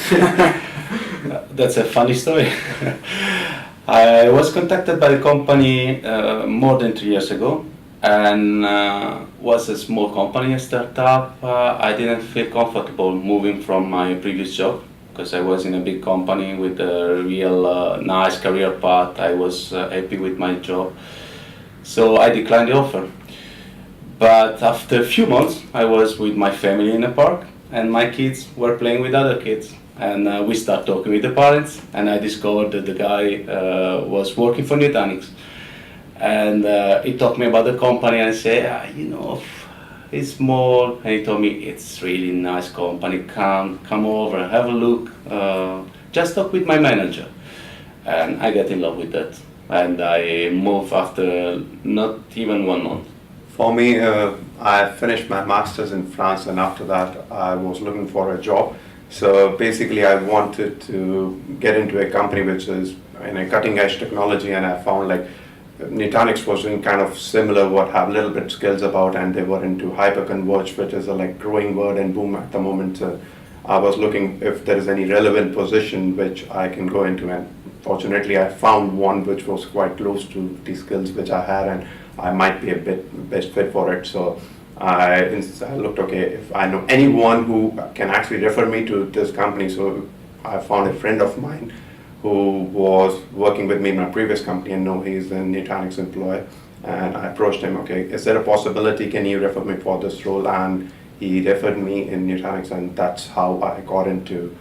That's a funny story. I was contacted by the company more than 3 years ago, and was a small company, a startup. I didn't feel comfortable moving from my previous job because I was in a big company with a real nice career path. I was happy with my job, so I declined the offer. But after a few months, I was with my family in a park, and my kids were playing with other kids. And we started talking with the parents, and I discovered that the guy was working for Nutanix. And he talked me about the company, and I said, it's small. And he told me, it's really nice company, come over, have a look, just talk with my manager. And I got in love with that. And I moved after not even 1 month. For me, I finished my master's in France, and after that I was looking for a job. So basically I wanted to get into a company which is in a cutting edge technology, and I found like Nutanix was doing kind of similar what have little bit skills about, and they were into hyperconverged, which is a like growing word and boom at the moment. So I was looking if there is any relevant position which I can go into, and fortunately I found one which was quite close to the skills which I had, and I might be a best fit for it. So I looked, okay, if I know anyone who can actually refer me to this company. So I found a friend of mine who was working with me in my previous company, and know he's a Nutanix employee. And I approached him, okay, is there a possibility, can you refer me for this role? And he referred me in Nutanix, and that's how I got into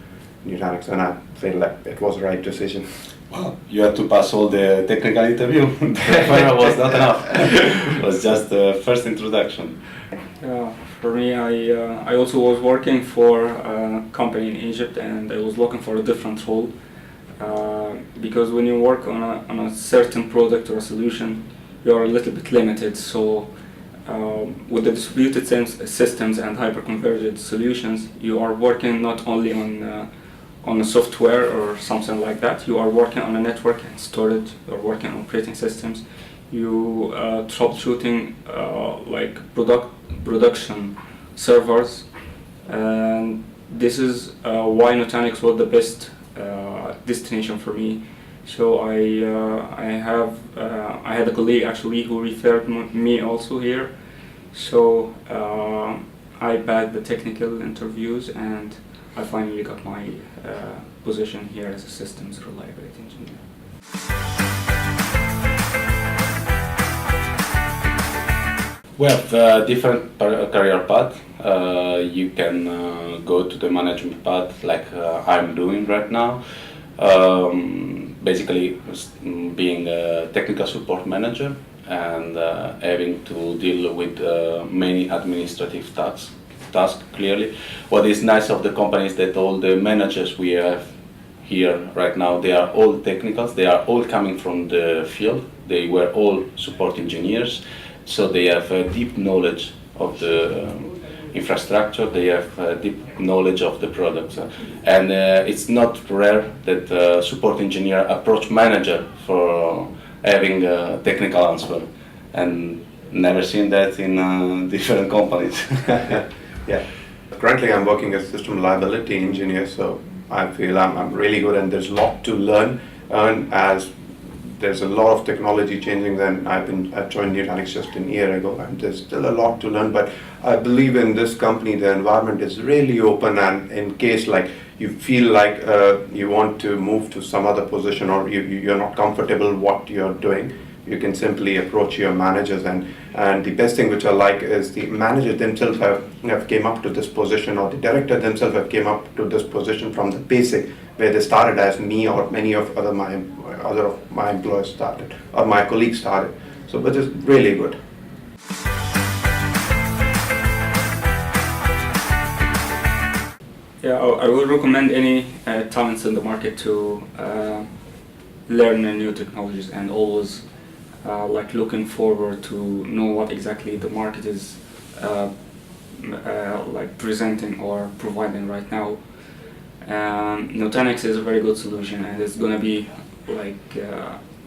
Nutanix, and I feel like it was the right decision. Well, you had to pass all the technical interview. That was not enough. It was just the first introduction. For me, I also was working for a company in Egypt, and I was looking for a different role. Because when you work on a certain product or a solution, you are a little bit limited. So with the distributed systems and hyperconverged solutions, you are working not only on a software or something like that. You are working on a network and storage. You are working on operating systems. You troubleshooting like production servers, and this is why Nutanix was the best destination for me. So I had a colleague actually who referred me also here. So I passed the technical interviews, and I finally got my position here as a systems reliability engineer. We have different career path. You can go to the management path like I'm doing right now. Basically being a technical support manager and having to deal with many administrative tasks clearly. What is nice of the company is that all the managers we have here right now, they are all technicals, they are all coming from the field, they were all support engineers, so they have a deep knowledge of the infrastructure, they have deep knowledge of the products. And it's not rare that a support engineer approach manager for having a technical answer, and never seen that in different companies. Yeah. Currently I'm working as system reliability engineer, so I feel I'm really good, and there's a lot to learn. And as there's a lot of technology changing, then I joined Nutanix just a year ago, and there's still a lot to learn, but I believe in this company, the environment is really open, and in case like you feel like you want to move to some other position, or you're not comfortable what you're doing, you can simply approach your managers, and the best thing which I like is the managers themselves have came up to this position, or the director themselves have came up to this position from the basic, where they started as me or many of other of my employees started, or my colleagues started. So which is really good. Yeah, I would recommend any talents in the market to learn new technologies, and always like looking forward to know what exactly the market is like presenting or providing right now. Nutanix is a very good solution, and it's going to be like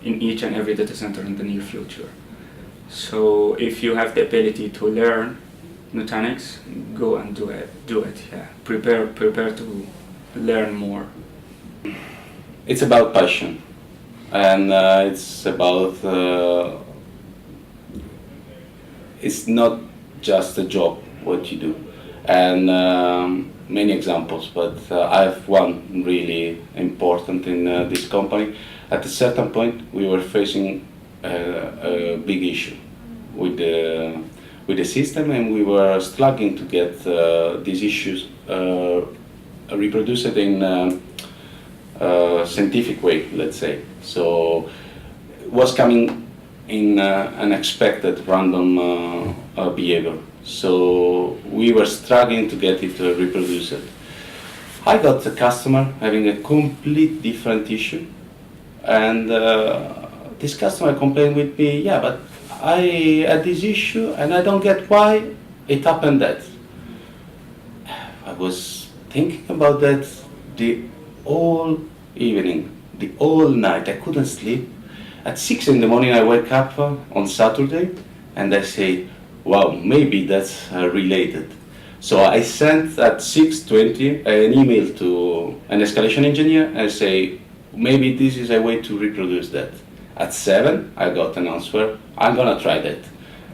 in each and every data center in the near future. So if you have the ability to learn Nutanix, go and do it. Yeah, prepare to learn more? It's about passion, and it's about it's not just a job what you do, and many examples, but I have one really important in this company. At a certain point we were facing a big issue with the system, and we were struggling to get these issues reproduced in scientific way, let's say. So it was coming in unexpected random behavior. So we were struggling to get it reproduced. I got a customer having a complete different issue, and this customer complained with me, yeah, but I had this issue and I don't get why it happened that. I was thinking about that the whole evening, the whole night. I couldn't sleep. At 6 in the morning I wake up on Saturday and I say, wow, maybe that's related. So I sent at 6:20 an email to an escalation engineer and I say, maybe this is a way to reproduce that. At 7 I got an answer, I'm gonna try that.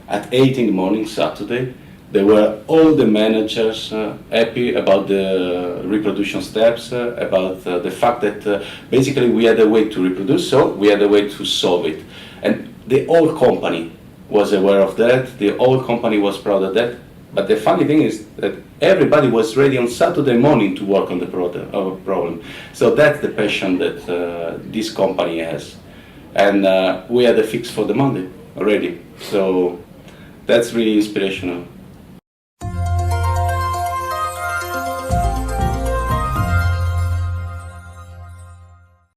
At 8 in the morning Saturday, there were all the managers happy about the reproduction steps, about the fact that basically we had a way to reproduce, so we had a way to solve it. And the whole company was aware of that, the whole company was proud of that. But the funny thing is that everybody was ready on Saturday morning to work on the problem. So that's the passion that this company has. And we had a fix for the Monday already. So that's really inspirational.